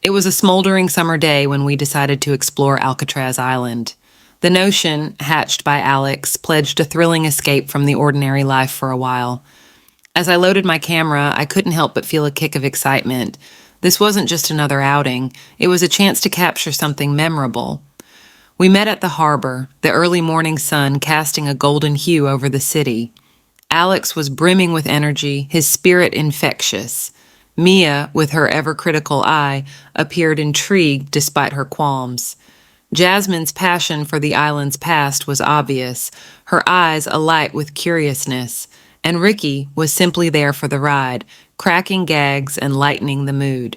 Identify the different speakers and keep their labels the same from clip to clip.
Speaker 1: It was a smoldering summer day when we decided to explore Alcatraz Island. The notion, hatched by Alex, pledged a thrilling escape from the ordinary life for a while. As I loaded my camera, I couldn't help but feel a kick of excitement. This wasn't just another outing, it was a chance to capture something memorable. We met at the harbor, the early morning sun casting a golden hue over the city. Alex was brimming with energy, his spirit infectious. Mia, with her ever-critical eye, appeared intrigued despite her qualms. Jasmine's passion for the island's past was obvious, her eyes alight with curiousness, and Ricky was simply there for the ride, cracking gags and lightening the mood.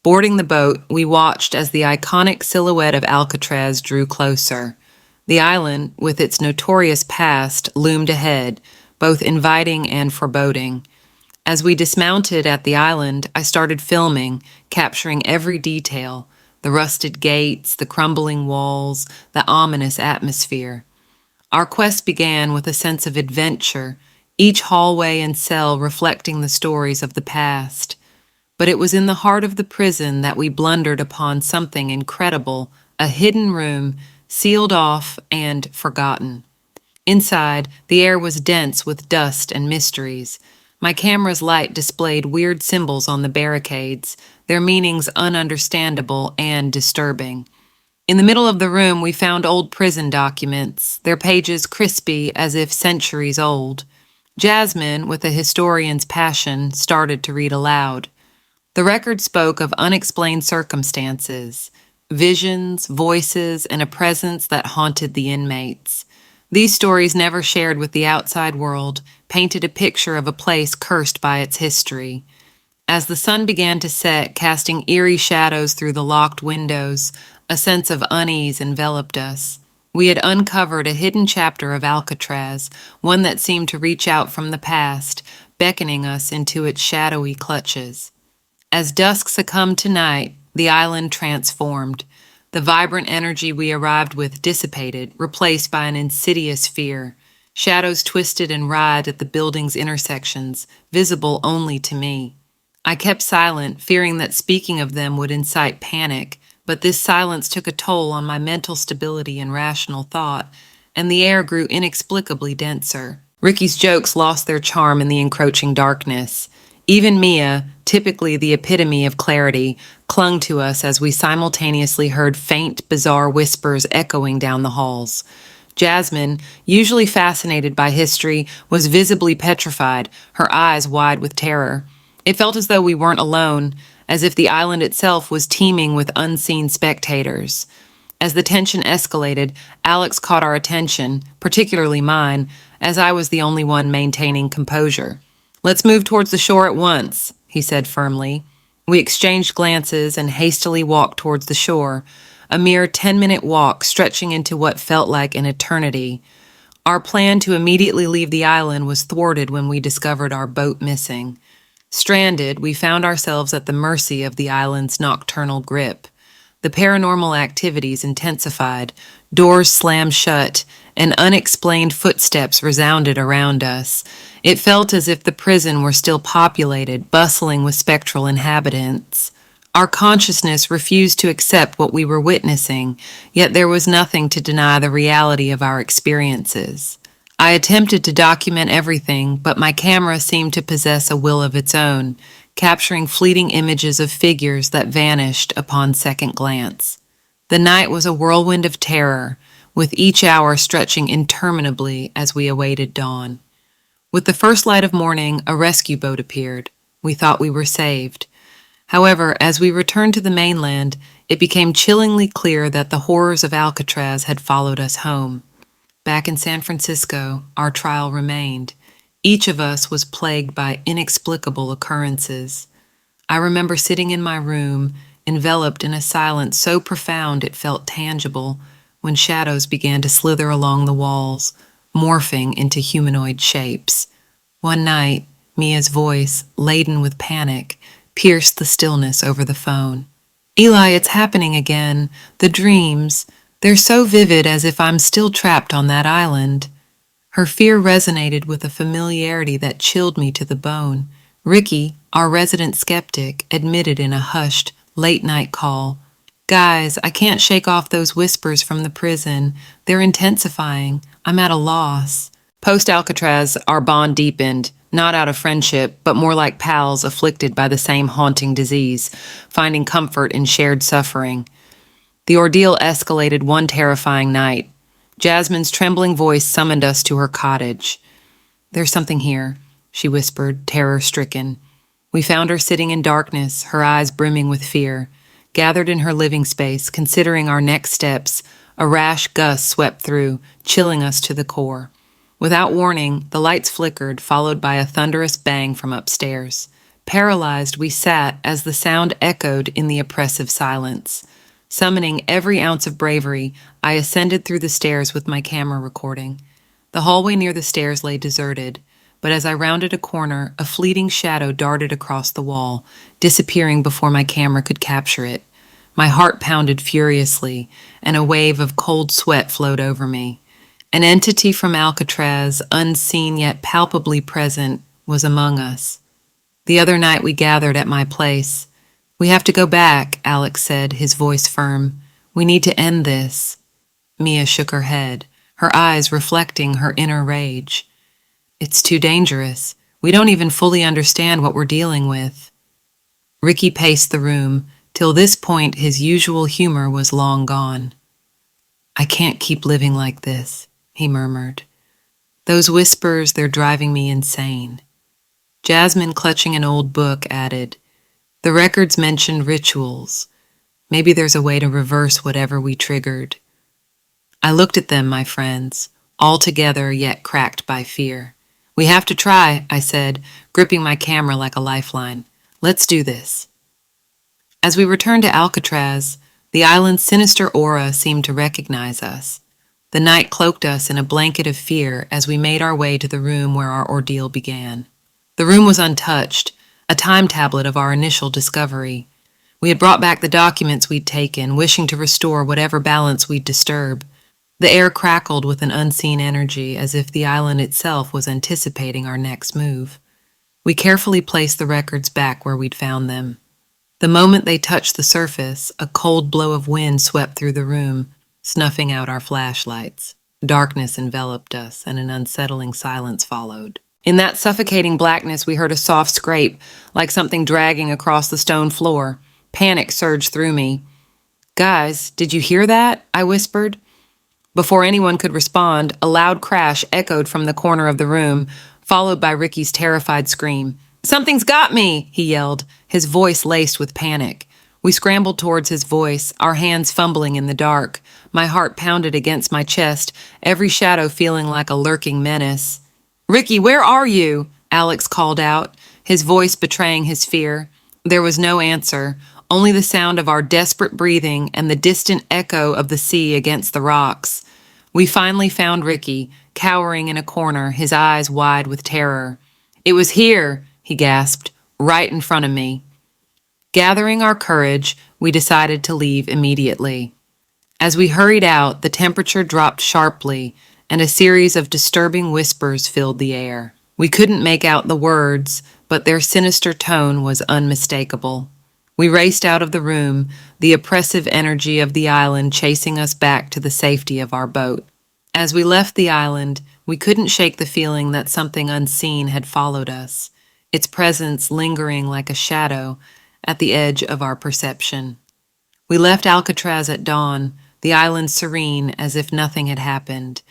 Speaker 1: Boarding the boat, we watched as the iconic silhouette of Alcatraz drew closer. The island, with its notorious past, loomed ahead, both inviting and foreboding. As we dismounted at the island, I started filming, capturing every detail: the rusted gates, the crumbling walls, the ominous atmosphere. Our quest began with a sense of adventure, each hallway and cell reflecting the stories of the past. But it was in the heart of the prison that we blundered upon something incredible, a hidden room, sealed off and forgotten. Inside, the air was dense with dust and mysteries. My camera's light displayed weird symbols on the barricades, their meanings ununderstandable and disturbing. In the middle of the room, we found old prison documents, their pages crispy as if centuries old. Jasmine, with a historian's passion, started to read aloud. The record spoke of unexplained circumstances, visions, voices, and a presence that haunted the inmates. These stories, never shared with the outside world, painted a picture of a place cursed by its history. As the sun began to set, casting eerie shadows through the locked windows, a sense of unease enveloped us. We had uncovered a hidden chapter of Alcatraz, one that seemed to reach out from the past, beckoning us into its shadowy clutches. As dusk succumbed to night, the island transformed. The vibrant energy we arrived with dissipated, replaced by an insidious fear. Shadows twisted and writhed at the building's intersections, visible only to me. I kept silent, fearing that speaking of them would incite panic, but this silence took a toll on my mental stability and rational thought, and the air grew inexplicably denser. Ricky's jokes lost their charm in the encroaching darkness. Even Mia, typically the epitome of clarity, clung to us as we simultaneously heard faint, bizarre whispers echoing down the halls. Jasmine, usually fascinated by history, was visibly petrified, her eyes wide with terror. It felt as though we weren't alone, as if the island itself was teeming with unseen spectators. As the tension escalated, Alex caught our attention, particularly mine, as I was the only one maintaining composure. "Let's move towards the shore at once," he said firmly. We exchanged glances and hastily walked towards the shore, a mere 10-minute walk stretching into what felt like an eternity. Our plan to immediately leave the island was thwarted when we discovered our boat missing. Stranded, we found ourselves at the mercy of the island's nocturnal grip. The paranormal activities intensified, doors slammed shut, and unexplained footsteps resounded around us. It felt as if the prison were still populated, bustling with spectral inhabitants. Our consciousness refused to accept what we were witnessing, yet there was nothing to deny the reality of our experiences. I attempted to document everything, but my camera seemed to possess a will of its own, capturing fleeting images of figures that vanished upon second glance. The night was a whirlwind of terror, with each hour stretching interminably as we awaited dawn. With the first light of morning, a rescue boat appeared. We thought we were saved. However, as we returned to the mainland, it became chillingly clear that the horrors of Alcatraz had followed us home. Back in San Francisco, our trial remained. Each of us was plagued by inexplicable occurrences. I remember sitting in my room, enveloped in a silence so profound it felt tangible, when shadows began to slither along the walls, morphing into humanoid shapes. One night, Mia's voice, laden with panic, pierced the stillness over the phone. "Eli, it's happening again. The dreams. They're so vivid, as if I'm still trapped on that island." Her fear resonated with a familiarity that chilled me to the bone. Ricky, our resident skeptic, admitted in a hushed, Late night call. Guys, I can't shake off those whispers from the prison. They're intensifying. I'm at a loss. Post Alcatraz, our bond deepened, not out of friendship, but more like pals afflicted by the same haunting disease, finding comfort in shared suffering. The ordeal escalated one terrifying night. Jasmine's trembling voice summoned us to her cottage. There's something here, she whispered, terror-stricken. We found her sitting in darkness, her eyes brimming with fear. Gathered in her living space, considering our next steps, a rash gust swept through, chilling us to the core. Without warning, the lights flickered, followed by a thunderous bang from upstairs. Paralyzed, we sat as the sound echoed in the oppressive silence. Summoning every ounce of bravery, I ascended through the stairs with my camera recording. The hallway near the stairs lay deserted, but as I rounded a corner, a fleeting shadow darted across the wall, disappearing before my camera could capture it. My heart pounded furiously, and a wave of cold sweat flowed over me. An entity from Alcatraz, unseen yet palpably present, was among us. The other night we gathered at my place. We have to go back, Alex said, his voice firm. We need to end this. Mia shook her head, her eyes reflecting her inner rage. It's too dangerous. We don't even fully understand what we're dealing with. Ricky paced the room. Till this point, his usual humor was long gone. I can't keep living like this, he murmured. Those whispers, they're driving me insane. Jasmine, clutching an old book, added, the records mentioned rituals. Maybe there's a way to reverse whatever we triggered. I looked at them, my friends, all together yet cracked by fear. We have to try, I said, gripping my camera like a lifeline. Let's do this. As we returned to Alcatraz, the island's sinister aura seemed to recognize us. The night cloaked us in a blanket of fear as we made our way to the room where our ordeal began. The room was untouched, a time tablet of our initial discovery. We had brought back the documents we'd taken, wishing to restore whatever balance we'd disturb. The air crackled with an unseen energy, as if the island itself was anticipating our next move. We carefully placed the records back where we'd found them. The moment they touched the surface, a cold blow of wind swept through the room, snuffing out our flashlights. Darkness enveloped us, and an unsettling silence followed. In that suffocating blackness, we heard a soft scrape, like something dragging across the stone floor. Panic surged through me. Guys, did you hear that? I whispered. Before anyone could respond, a loud crash echoed from the corner of the room, followed by Ricky's terrified scream. Something's got me, he yelled, his voice laced with panic. We scrambled towards his voice, our hands fumbling in the dark. My heart pounded against my chest, every shadow feeling like a lurking menace. Ricky, where are you? Alex called out, his voice betraying his fear. There was no answer, only the sound of our desperate breathing and the distant echo of the sea against the rocks. We finally found Ricky, cowering in a corner, his eyes wide with terror. It was here, he gasped, right in front of me. Gathering our courage, we decided to leave immediately. As we hurried out, the temperature dropped sharply, and a series of disturbing whispers filled the air. We couldn't make out the words, but their sinister tone was unmistakable. We raced out of the room, the oppressive energy of the island chasing us back to the safety of our boat. As we left the island, we couldn't shake the feeling that something unseen had followed us, its presence lingering like a shadow at the edge of our perception. We left Alcatraz at dawn, the island serene as if nothing had happened.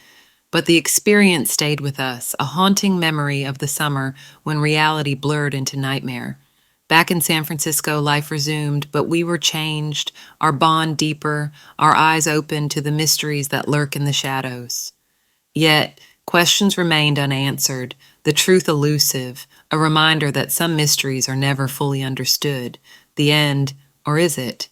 Speaker 1: But the experience stayed with us, a haunting memory of the summer when reality blurred into nightmare. Back in San Francisco, life resumed, but we were changed, our bond deeper, our eyes open to the mysteries that lurk in the shadows. Yet, questions remained unanswered, the truth elusive, a reminder that some mysteries are never fully understood. The end, or is it?